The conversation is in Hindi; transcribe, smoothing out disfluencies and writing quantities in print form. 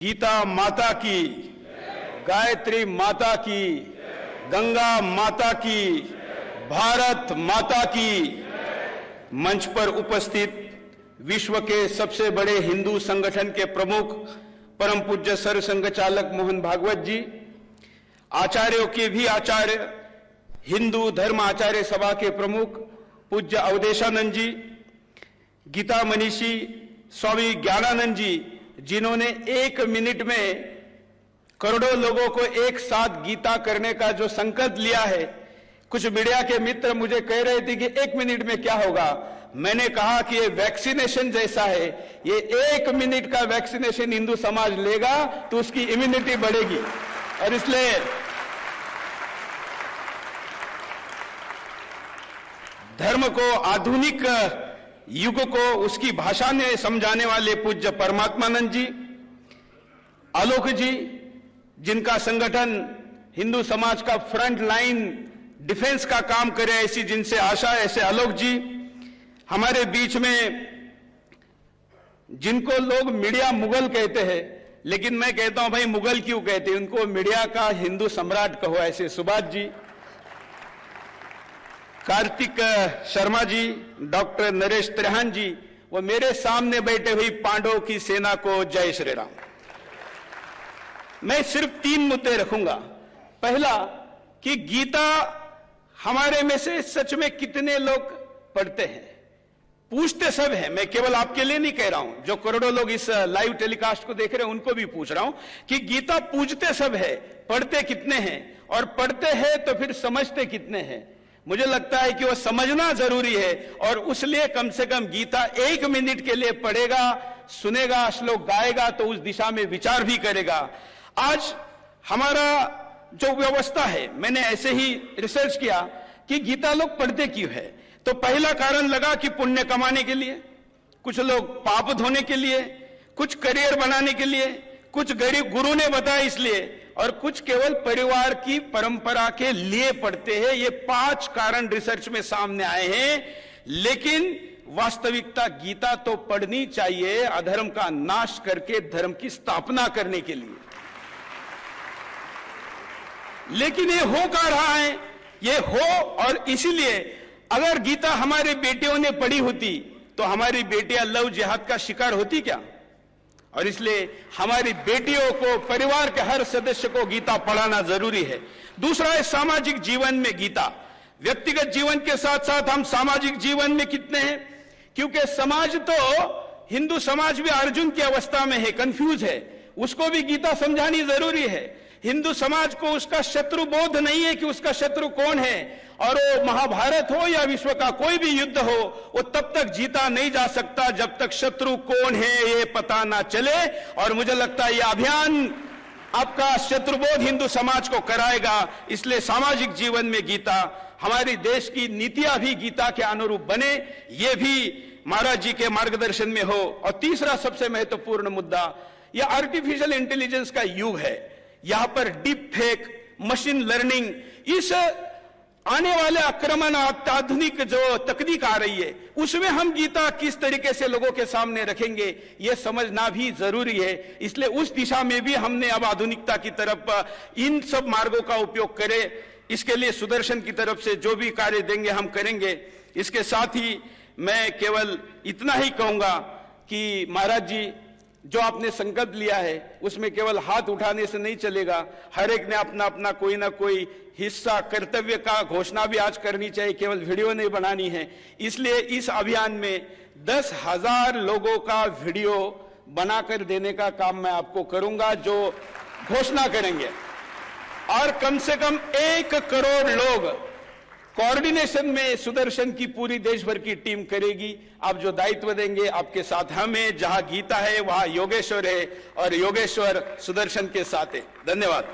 गीता माता की, गायत्री माता की, गंगा माता की, भारत माता की। मंच पर उपस्थित विश्व के सबसे बड़े हिंदू संगठन के प्रमुख परम पूज्य सर संघ चालक मोहन भागवत जी, आचार्यों के भी आचार्य, हिंदू धर्म आचार्य सभा के प्रमुख पूज्य अवधेशानंद जी, गीता मनीषी स्वामी ज्ञानानंद जी, जिन्होंने 1 मिनट में करोड़ों लोगों को एक साथ गीता करने का जो संकल्प लिया है। कुछ मीडिया के मित्र मुझे कह रहे थे कि 1 मिनट में क्या होगा। मैंने कहा कि ये वैक्सीनेशन जैसा है, ये 1 मिनट का वैक्सीनेशन हिंदू समाज लेगा तो उसकी इम्यूनिटी बढ़ेगी। और इसलिए धर्म को, आधुनिक युग को उसकी भाषा में समझाने वाले पूज्य परमात्मानंद जी, आलोक जी, जिनका संगठन हिंदू समाज का फ्रंट लाइन डिफेंस का काम करे, ऐसी जिनसे आशा है, ऐसे आलोक जी। हमारे बीच में जिनको लोग मीडिया मुगल कहते हैं, लेकिन मैं कहता हूं भाई मुगल क्यों कहते हैं, उनको मीडिया का हिंदू सम्राट कहो, ऐसे सुभाष जी, कार्तिक शर्मा जी, डॉक्टर नरेश त्रेहान जी, वो मेरे सामने बैठे हुई पांडवों की सेना को जय श्री राम। मैं सिर्फ 3 मुद्दे रखूंगा। पहला कि गीता हमारे में से सच में कितने लोग पढ़ते हैं। पूछते सब हैं, मैं केवल आपके लिए नहीं कह रहा हूं, जो करोड़ों लोग इस लाइव टेलीकास्ट को देख रहे हैं उनको भी पूछ रहा हूं कि गीता पूछते सब है, पढ़ते कितने हैं, और पढ़ते हैं तो फिर समझते कितने हैं। मुझे लगता है कि वो समझना जरूरी है, और उसलिए कम से कम गीता 1 मिनट के लिए पढ़ेगा, सुनेगा, श्लोक गाएगा तो उस दिशा में विचार भी करेगा। आज हमारा जो व्यवस्था है, मैंने ऐसे ही रिसर्च किया कि गीता लोग पढ़ते क्यों है। तो पहला कारण लगा कि पुण्य कमाने के लिए, कुछ लोग पाप धोने के लिए, कुछ करियर बनाने के लिए, कुछ गरीब गुरु ने बताया इसलिए, और कुछ केवल परिवार की परंपरा के लिए पढ़ते हैं। ये 5 कारण रिसर्च में सामने आए हैं। लेकिन वास्तविकता गीता तो पढ़नी चाहिए अधर्म का नाश करके धर्म की स्थापना करने के लिए। लेकिन ये हो क्या रहा है, ये हो, और इसीलिए अगर गीता हमारे बेटियों ने पढ़ी होती तो हमारी बेटियां लव जिहाद का शिकार होती क्या। और इसलिए हमारी बेटियों को, परिवार के हर सदस्य को गीता पढ़ाना जरूरी है। दूसरा है सामाजिक जीवन में गीता। व्यक्तिगत जीवन के साथ साथ हम सामाजिक जीवन में कितने हैं, क्योंकि समाज तो, हिंदू समाज भी अर्जुन की अवस्था में है, कंफ्यूज है, उसको भी गीता समझानी जरूरी है। हिंदू समाज को उसका शत्रु बोध नहीं है कि उसका शत्रु कौन है, और वो महाभारत हो या विश्व का कोई भी युद्ध हो, वो तब तक जीता नहीं जा सकता जब तक शत्रु कौन है ये पता ना चले। और मुझे लगता है ये अभियान आपका शत्रुबोध हिंदू समाज को कराएगा। इसलिए सामाजिक जीवन में गीता, हमारी देश की नीतियां भी गीता के अनुरूप बने, ये भी महाराज जी के मार्गदर्शन में हो। और तीसरा सबसे महत्वपूर्ण मुद्दा, यह आर्टिफिशियल इंटेलिजेंस का युग है। यहां पर डीप फेक, मशीन लर्निंग, इस आने वाले आक्रमण, अत्याधुनिक जो तकनीक आ रही है, उसमें हम गीता किस तरीके से लोगों के सामने रखेंगे, यह समझना भी जरूरी है। इसलिए उस दिशा में भी हमने अब आधुनिकता की तरफ इन सब मार्गों का उपयोग करें। इसके लिए सुदर्शन की तरफ से जो भी कार्य देंगे हम करेंगे। इसके साथ ही मैं केवल इतना ही कहूंगा कि महाराज जी, जो आपने संकल्प लिया है उसमें केवल हाथ उठाने से नहीं चलेगा, हर एक ने अपना अपना कोई ना कोई हिस्सा, कर्तव्य का घोषणा भी आज करनी चाहिए, केवल वीडियो नहीं बनानी है। इसलिए इस अभियान में 10,000 लोगों का वीडियो बनाकर देने का काम मैं आपको करूंगा, जो घोषणा करेंगे। और कम से कम 1 करोड़ लोग कोऑर्डिनेशन में सुदर्शन की पूरी देश भर की टीम करेगी। आप जो दायित्व देंगे, आपके साथ हमें, जहां गीता है वहां योगेश्वर है, और योगेश्वर सुदर्शन के साथ है। धन्यवाद।